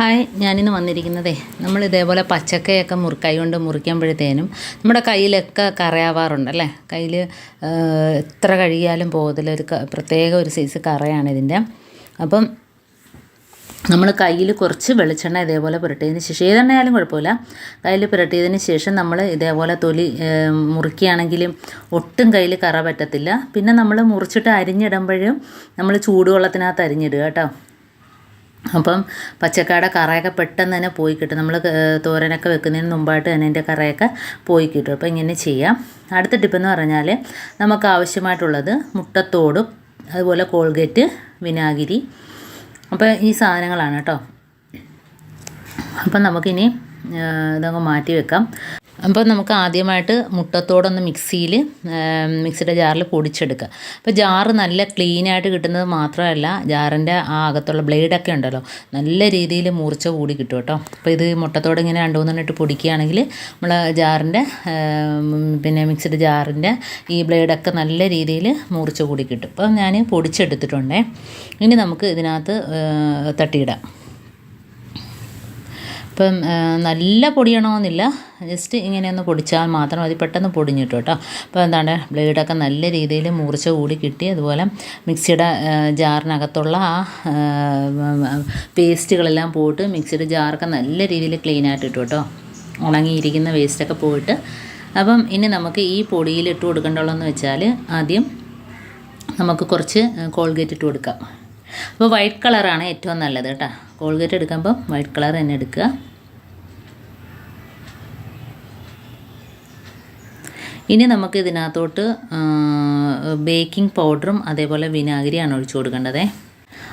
Hi, ഞാനിന്ന് വന്നിരിക്കുന്നതേ നമ്മൾ ഇതേപോലെ പച്ചക്കയൊക്കെ കൈ കൊണ്ട് മുറിക്കുമ്പോഴത്തേനും നമ്മുടെ കയ്യിലൊക്കെ കറയാവാറുണ്ടല്ലേ. കയ്യിൽ എത്ര കഴുകിയാലും പോകത്തില്ല, പ്രത്യേക ഒരു സൈസ് കറയാണ് ഇതിൻ്റെ. അപ്പം നമ്മൾ കയ്യിൽ കുറച്ച് വെളിച്ചെണ്ണ ഇതേപോലെ പുരട്ടിയതിന് ശേഷം, ഏതെണ്ണയാലും കുഴപ്പമില്ല, കയ്യിൽ പുരട്ടിയതിന് ശേഷം നമ്മൾ ഇതേപോലെ തൊലി മുറിക്കുകയാണെങ്കിലും ഒട്ടും കയ്യിൽ കറ പറ്റത്തില്ല. പിന്നെ നമ്മൾ മുറിച്ചിട്ട് അരിഞ്ഞിടുമ്പോഴും നമ്മൾ ചൂടുവെള്ളത്തിനകത്ത് അരിഞ്ഞിടുക കേട്ടോ. അപ്പം പച്ചക്കായുടെ കറയൊക്കെ പെട്ടെന്ന് തന്നെ പോയി കിട്ടും. നമ്മൾ തോരനൊക്കെ വെക്കുന്നതിന് മുമ്പായിട്ട് തന്നെ അതിൻ്റെ കറയൊക്കെ പോയി കിട്ടും. അപ്പോൾ ഇങ്ങനെ ചെയ്യാം. അടുത്ത ടിപ്പെന്ന് പറഞ്ഞാൽ നമുക്ക് ആവശ്യമായിട്ടുള്ളത് മുട്ടത്തോടും അതുപോലെ കോൾഗേറ്റ്, വിനാഗിരി. അപ്പോൾ ഈ സാധനങ്ങളാണ് കേട്ടോ. അപ്പം നമുക്കിനി ഇതങ്ങ് മാറ്റി വെക്കാം. അപ്പോൾ നമുക്ക് ആദ്യമായിട്ട് മുട്ടത്തോടൊന്ന് മിക്സിയുടെ ജാറിൽ പൊടിച്ചെടുക്കുക. അപ്പോൾ ജാറ് നല്ല ക്ലീനായിട്ട് കിട്ടുന്നത് മാത്രമല്ല, ജാറിൻ്റെ ആ അകത്തുള്ള ബ്ലേഡൊക്കെ ഉണ്ടല്ലോ, നല്ല രീതിയിൽ മൂർച്ച കൂടി കിട്ടും കേട്ടോ. അപ്പോൾ ഇത് മുട്ടത്തോട് ഇങ്ങനെ 2-3 ഇട്ട് പൊടിക്കുകയാണെങ്കിൽ നമ്മൾ ജാറിൻ്റെ മിക്സിയുടെ ജാറിൻ്റെ ഈ ബ്ലേഡൊക്കെ നല്ല രീതിയിൽ മൂർച്ച കൂടി കിട്ടും. അപ്പോൾ ഞാൻ പൊടിച്ചെടുത്തിട്ടുണ്ടേ. ഇനി നമുക്ക് ഇതിനകത്ത് തട്ടിയിടാം. ഇപ്പം നല്ല പൊടിയണമെന്നില്ല, ജസ്റ്റ് ഇങ്ങനെയൊന്ന് പൊടിച്ചാൽ മാത്രം മതി, പെട്ടെന്ന് പൊടിഞ്ഞു കിട്ടും കേട്ടോ. അപ്പോൾ എന്താണ്, ബ്ലേഡൊക്കെ നല്ല രീതിയിൽ മൂർച്ച കൂടി കിട്ടി. അതുപോലെ മിക്സിയുടെ ജാറിനകത്തുള്ള ആ പേസ്റ്റുകളെല്ലാം പോയിട്ട് മിക്സിയുടെ ജാറൊക്കെ നല്ല രീതിയിൽ ക്ലീനായിട്ട് ഇട്ടു കേട്ടോ. ഉണങ്ങിയിരിക്കുന്ന വേസ്റ്റൊക്കെ പോയിട്ട്. അപ്പം ഇനി നമുക്ക് ഈ പൊടിയിൽ ഇട്ട് കൊടുക്കേണ്ടുള്ളതെന്ന് വെച്ചാൽ, ആദ്യം നമുക്ക് കുറച്ച് കോൾഗേറ്റ് ഇട്ട് കൊടുക്കാം. അപ്പോൾ വൈറ്റ് കളറാണ് ഏറ്റവും നല്ലത് കേട്ടോ. കോൾഗേറ്റ് എടുക്കുമ്പം വൈറ്റ് കളർ തന്നെ എടുക്കുക. ഇനി നമുക്ക് ഇതിനകത്തോട്ട് ബേക്കിംഗ് പൗഡറും അതേപോലെ വിനാഗിരിയാണ് ഒഴിച്ചു കൊടുക്കേണ്ടത്.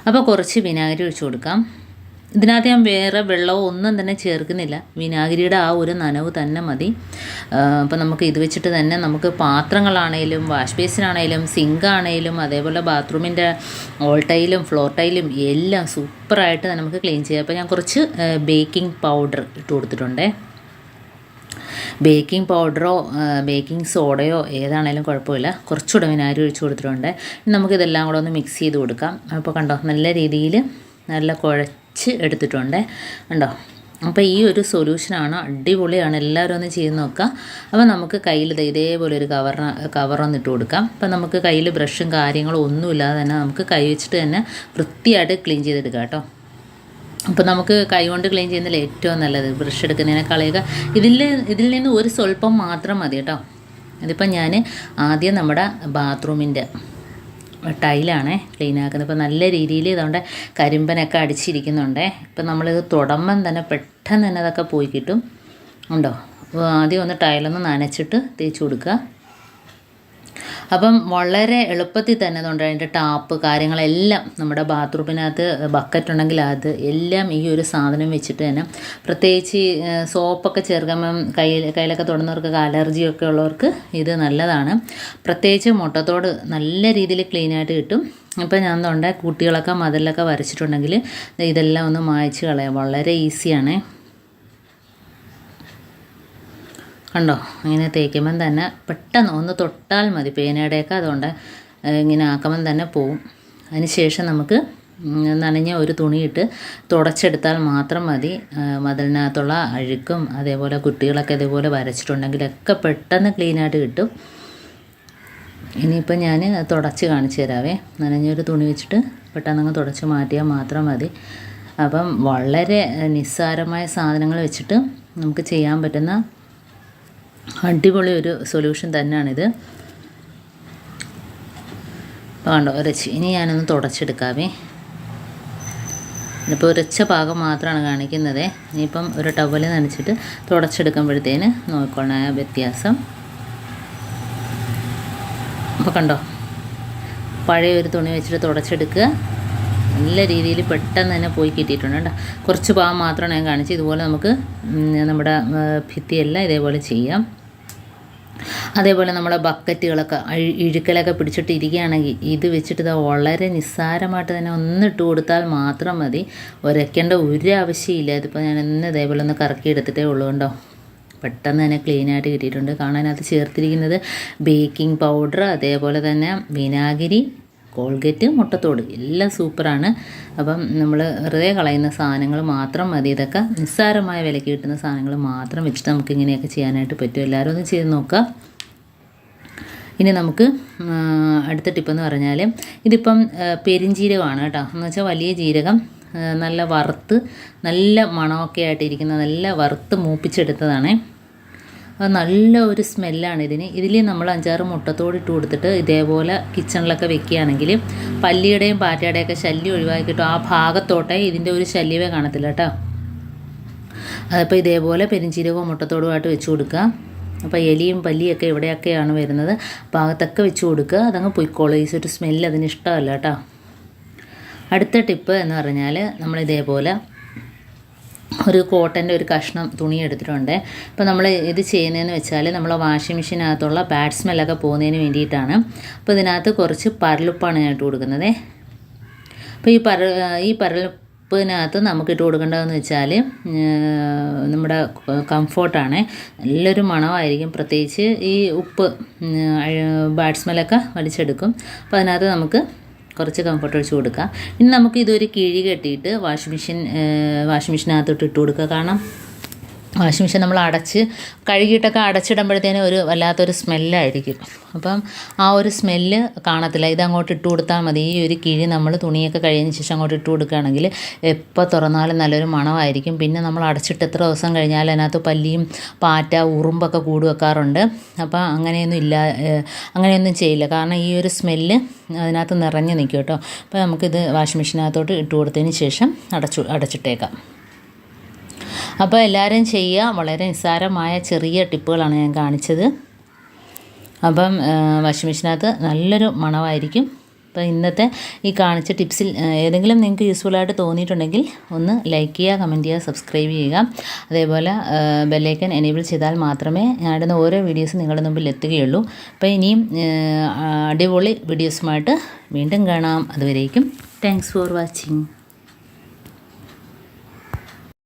അപ്പോൾ കുറച്ച് വിനാഗിരി ഒഴിച്ചു കൊടുക്കാം. ഇതിനകത്ത് ഞാൻ വേറെ വെള്ളമോ ഒന്നും തന്നെ ചേർക്കുന്നില്ല, വിനാഗിരിയുടെ ആ ഒരു നനവ് തന്നെ മതി. അപ്പോൾ നമുക്ക് ഇത് വെച്ചിട്ട് തന്നെ നമുക്ക് പാത്രങ്ങളാണേലും വാഷ് ബേസിനാണേലും സിങ്കാണേലും അതേപോലെ ബാത്റൂമിൻ്റെ ഓൾ ടൈലും ഫ്ലോർ ടൈലും എല്ലാം സൂപ്പറായിട്ട് നമുക്ക് ക്ലീൻ ചെയ്യാം. അപ്പോൾ ഞാൻ കുറച്ച് ബേക്കിംഗ് പൗഡർ ഇട്ട് കൊടുത്തിട്ടുണ്ട്. ബേക്കിംഗ് പൗഡറോ ബേക്കിംഗ് സോഡയോ ഏതാണേലും കുഴപ്പമില്ല. കുറച്ചുകൂടെ വിനാഗിരി ഒഴിച്ച് കൊടുത്തിട്ടുണ്ട്. നമുക്കിതെല്ലാം കൂടെ ഒന്ന് മിക്സ് ചെയ്ത് കൊടുക്കാം. അപ്പോൾ കണ്ടോ, നല്ല രീതിയിൽ നല്ല കുഴച്ച് എടുത്തിട്ടുണ്ട് കണ്ടോ. അപ്പോൾ ഈ ഒരു സൊല്യൂഷനാണ്, അടിപൊളിയാണ്, എല്ലാവരും ഒന്ന് ചെയ്ത് നോക്കുക. അപ്പോൾ നമുക്ക് കയ്യിൽ ഇതേപോലെ ഒരു കവറൊന്ന് ഇട്ട് കൊടുക്കാം. അപ്പോൾ നമുക്ക് കയ്യിൽ ബ്രഷും കാര്യങ്ങളും ഒന്നുമില്ലാതെ തന്നെ നമുക്ക് കൈ വെച്ചിട്ട് തന്നെ വൃത്തിയായിട്ട് ക്ലീൻ ചെയ്തെടുക്കാം കേട്ടോ. അപ്പോൾ നമുക്ക് കൈ കൊണ്ട് ക്ലീൻ ചെയ്യുന്നതിൽ ഏറ്റവും നല്ലത് ബ്രഷ് എടുക്കുന്നതിനേക്കാളൊക്കെ ഇതിൽ നിന്ന് ഒരു സ്വല്പം മാത്രം മതി കേട്ടോ. ഇതിപ്പോൾ ഞാൻ ആദ്യം നമ്മുടെ ബാത്റൂമിൻ്റെ ടൈലാണ് ക്ലീൻ ആക്കുന്നത്. ഇപ്പോൾ നല്ല രീതിയിൽ ഇതുകൊണ്ട് കരിമ്പനൊക്കെ അടിച്ചിരിക്കുന്നുണ്ട്. ഇപ്പം നമ്മളിത് തുടമ്പം തന്നെ പെട്ടെന്ന് തന്നെ അതൊക്കെ പോയി കിട്ടും ഉണ്ടോ. ആദ്യം ഒന്ന് ടൈലൊന്ന് നനച്ചിട്ട് തേച്ച് കൊടുക്കുക. അപ്പം വളരെ എളുപ്പത്തിൽ തന്നെ അതുകൊണ്ട് അതിൻ്റെ ടാപ്പ് കാര്യങ്ങളെല്ലാം നമ്മുടെ ബാത്റൂമിനകത്ത് ബക്കറ്റ് ഉണ്ടെങ്കിൽ അത് എല്ലാം ഈ ഒരു സാധനം വെച്ചിട്ട് തന്നെ, പ്രത്യേകിച്ച് സോപ്പൊക്കെ ചേർക്കുമ്പം കയ്യിലൊക്കെ തൊടുന്നവർക്കൊക്കെ അലർജിയൊക്കെ ഉള്ളവർക്ക് ഇത് നല്ലതാണ്. പ്രത്യേകിച്ച് മുട്ടത്തോട് നല്ല രീതിയിൽ ക്ലീനായിട്ട് കിട്ടും. ഇപ്പോൾ ഞാൻ തൊണ്ട കുട്ടികളൊക്കെ മതിലൊക്കെ വരച്ചിട്ടുണ്ടെങ്കിൽ ഇതെല്ലാം ഒന്ന് മായ്ച്ച് കളയാം, വളരെ ഈസിയാണ് കണ്ടോ. ഇങ്ങനെ തേക്കുമ്പം തന്നെ പെട്ടെന്ന് ഒന്ന് തൊട്ടാൽ മതി, പേനയുടെയൊക്കെ അതുകൊണ്ട് ഇങ്ങനെ ആക്കുമ്പം തന്നെ പോവും. അതിന് ശേഷം നമുക്ക് നനഞ്ഞ ഒരു തുണിയിട്ട് തുടച്ചെടുത്താൽ മാത്രം മതി. മതിലിനകത്തുള്ള അഴുക്കും അതേപോലെ കുട്ടികളൊക്കെ ഇതേപോലെ വരച്ചിട്ടുണ്ടെങ്കിലൊക്കെ പെട്ടെന്ന് ക്ലീനായിട്ട് കിട്ടും. ഇനിയിപ്പോൾ ഞാൻ തുടച്ച് കാണിച്ചു തരാവേ. നനഞ്ഞൊരു തുണി വെച്ചിട്ട് പെട്ടെന്നങ്ങ് തുടച്ച് മാറ്റിയാൽ മാത്രം മതി. അപ്പം വളരെ നിസ്സാരമായ സാധനങ്ങൾ വെച്ചിട്ട് നമുക്ക് ചെയ്യാൻ പറ്റുന്ന അടിപൊളി ഒരു സൊല്യൂഷൻ തന്നെയാണിത്. കണ്ടോ ഒരച്ച്. ഇനി ഞാനൊന്ന് തുടച്ചെടുക്കാവേ. ഇതിപ്പോൾ ഒരച്ച ഭാഗം മാത്രമാണ് കാണിക്കുന്നത്. ഇനിയിപ്പം ഒരു ടവൽ നനച്ചിട്ട് തുടച്ചെടുക്കുമ്പോഴത്തേന് നോക്കണം വ്യത്യാസം. അപ്പോൾ കണ്ടോ, പഴയ ഒരു തുണി വെച്ചിട്ട് തുടച്ചെടുക്കുക. നല്ല രീതിയിൽ പെട്ടെന്ന് തന്നെ പോയി കിട്ടിയിട്ടുണ്ട് കേട്ടോ. കുറച്ച് ഭാഗം മാത്രമാണ് ഞാൻ കാണിച്ചത്. ഇതുപോലെ നമുക്ക് നമ്മുടെ ഭിത്തിയെല്ലാം ഇതേപോലെ ചെയ്യാം. അതേപോലെ നമ്മുടെ ബക്കറ്റുകളൊക്കെ ഇഴുക്കലൊക്കെ പിടിച്ചിട്ട് ഇരിക്കുകയാണെങ്കിൽ ഇത് വെച്ചിട്ട് ഇത് വളരെ നിസ്സാരമായിട്ട് തന്നെ ഒന്നിട്ട് കൊടുത്താൽ മാത്രം മതി. ഉരയ്ക്കേണ്ട ഒരു ആവശ്യമില്ല. ഇതിപ്പോൾ ഞാൻ ഇതേപോലെ ഒന്ന് കറക്കി എടുത്തിട്ടേ ഉള്ളൂ കണ്ടോ. പെട്ടെന്ന് തന്നെ ക്ലീനായിട്ട് കിട്ടിയിട്ടുണ്ട്. കാണാനകത്ത് ചേർത്തിരിക്കുന്നത് ബേക്കിംഗ് പൗഡർ, അതേപോലെ തന്നെ വിനാഗിരി, കോൾഗേറ്റ്, മുട്ടത്തോട് എല്ലാം സൂപ്പറാണ്. അപ്പം നമ്മൾ വെറുതെ കളയുന്ന സാധനങ്ങൾ മാത്രം മതി. ഇതൊക്കെ നിസ്സാരമായ വിലയ്ക്ക് കിട്ടുന്ന സാധനങ്ങൾ മാത്രം വെച്ചിട്ട് നമുക്ക് ഇങ്ങനെയൊക്കെ ചെയ്യാനായിട്ട് പറ്റും. എല്ലാവരും ഒന്ന് ചെയ്ത് നോക്കുക. ഇനി നമുക്ക് അടുത്ത ടിപ്പെന്ന് പറഞ്ഞാൽ ഇതിപ്പം പെരിഞ്ജീരകമാണ് കേട്ടോ. എന്ന് വെച്ചാൽ വലിയ ജീരകം നല്ല വറുത്ത് നല്ല മണമൊക്കെ ആയിട്ടിരിക്കുന്ന നല്ല വറുത്ത് മൂപ്പിച്ചെടുത്തതാണേ. അത് നല്ല ഒരു സ്മെല്ലാണ് ഇതിൽ നമ്മൾ 5-6 മുട്ടത്തോട് ഇട്ട് കൊടുത്തിട്ട് ഇതേപോലെ കിച്ചണിലൊക്കെ വെക്കുകയാണെങ്കിൽ പല്ലിയുടെയും പാറ്റയുടെയൊക്കെ ശല്യം ഒഴിവാക്കിയിട്ട് ആ ഭാഗത്തോട്ടെ ഇതിൻ്റെ ഒരു ശല്യമേ കാണത്തില്ല കേട്ടോ. അതപ്പോൾ ഇതേപോലെ പെരിഞ്ജീരകവും മുട്ടത്തോടുമായിട്ട് വെച്ച് കൊടുക്കുക. അപ്പോൾ എലിയും പല്ലിയൊക്കെ ഇവിടെയൊക്കെയാണ് വരുന്നത്, ഭാഗത്തൊക്കെ വെച്ച് കൊടുക്കുക. അതങ്ങ് പൊയ്ക്കോളും. ഈ ഒരു സ്മെല്ല് അതിന് ഇഷ്ടമല്ല കേട്ടോ. അടുത്ത ടിപ്പ് എന്ന് പറഞ്ഞാൽ നമ്മളിതേപോലെ ഒരു കോട്ടൻ്റെ ഒരു കഷ്ണം തുണി എടുത്തിട്ടുണ്ട്. അപ്പോൾ നമ്മൾ ഇത് ചെയ്യുന്നതെന്ന് വെച്ചാൽ നമ്മൾ വാഷിംഗ് മെഷീനകത്തുള്ള ബാഡ് സ്മെല്ലൊക്കെ പോകുന്നതിന് വേണ്ടിയിട്ടാണ്. അപ്പോൾ ഇതിനകത്ത് കുറച്ച് പരലുപ്പാണ് ഞാൻ ഇട്ട് കൊടുക്കുന്നത്. അപ്പോൾ ഈ പരലുപ്പിനകത്ത് നമുക്ക് ഇട്ട് കൊടുക്കേണ്ടതെന്ന് വെച്ചാൽ നമ്മുടെ കംഫോർട്ടാണ്. നല്ലൊരു മണമായിരിക്കും. പ്രത്യേകിച്ച് ഈ ഉപ്പ് ബാഡ് സ്മെല്ലൊക്കെ വലിച്ചെടുക്കും. അപ്പോൾ അതിനകത്ത് നമുക്ക് കുറച്ച് കംഫർട്ട് ഒഴിച്ച് കൊടുക്കുക. ഇനി നമുക്ക് ഇതൊരു കിഴി കെട്ടിയിട്ട് വാഷിംഗ് മെഷീനകത്തോട്ട് ഇട്ട് കൊടുക്കുക. കാരണം വാഷിംഗ് മെഷീൻ നമ്മൾ കഴുകിയിട്ടൊക്കെ അടച്ചിടുമ്പോഴത്തേനും ഒരു വല്ലാത്തൊരു സ്മെല്ലായിരിക്കും. അപ്പം ആ ഒരു സ്മെല്ല് കാണത്തില്ല. ഇതങ്ങോട്ട് ഇട്ട് കൊടുത്താൽ മതി. ഈ ഒരു കിഴി നമ്മൾ തുണിയൊക്കെ കഴിയുന്ന ശേഷം അങ്ങോട്ട് ഇട്ട് കൊടുക്കുകയാണെങ്കിൽ എപ്പോൾ തുറന്നാലും നല്ലൊരു മണമായിരിക്കും. പിന്നെ നമ്മൾ അടച്ചിട്ട് എത്ര ദിവസം കഴിഞ്ഞാൽ അതിനകത്ത് പല്ലിയും പാറ്റ ഉറുമ്പൊക്കെ കൂട് വെക്കാറുണ്ട്. അപ്പോൾ അങ്ങനെയൊന്നും ചെയ്യില്ല. കാരണം ഈ ഒരു സ്മെല്ല് അതിനകത്ത് നിറഞ്ഞ് നിൽക്കും കേട്ടോ. അപ്പോൾ നമുക്കിത് വാഷിംഗ് മെഷീനകത്തോട്ട് ഇട്ട് കൊടുത്തതിന് ശേഷം അടച്ചിട്ടേക്കാം. അപ്പോൾ എല്ലാവരും ചെയ്യുക. വളരെ നിസ്സാരമായ ചെറിയ ടിപ്പുകളാണ് ഞാൻ കാണിച്ചത്. അപ്പം വാഷിംഗ് മെഷീനകത്ത് നല്ലൊരു മണമായിരിക്കും. അപ്പോൾ ഇന്നത്തെ ഈ കാണിച്ച ടിപ്സിൽ ഏതെങ്കിലും നിങ്ങൾക്ക് യൂസ്ഫുള്ളായിട്ട് തോന്നിയിട്ടുണ്ടെങ്കിൽ ഒന്ന് ലൈക്ക് ചെയ്യുക, കമൻറ്റ് ചെയ്യുക, സബ്സ്ക്രൈബ് ചെയ്യുക. അതേപോലെ ബെല്ലൈക്കൻ എനേബിൾ ചെയ്താൽ മാത്രമേ ഞാനിടുന്ന ഓരോ വീഡിയോസും നിങ്ങളുടെ മുമ്പിൽ എത്തുകയുള്ളൂ. അപ്പോൾ ഇനിയും അടിപൊളി വീഡിയോസുമായിട്ട് വീണ്ടും കാണാം. അതുവരേക്കും താങ്ക്സ് ഫോർ വാച്ചിങ്.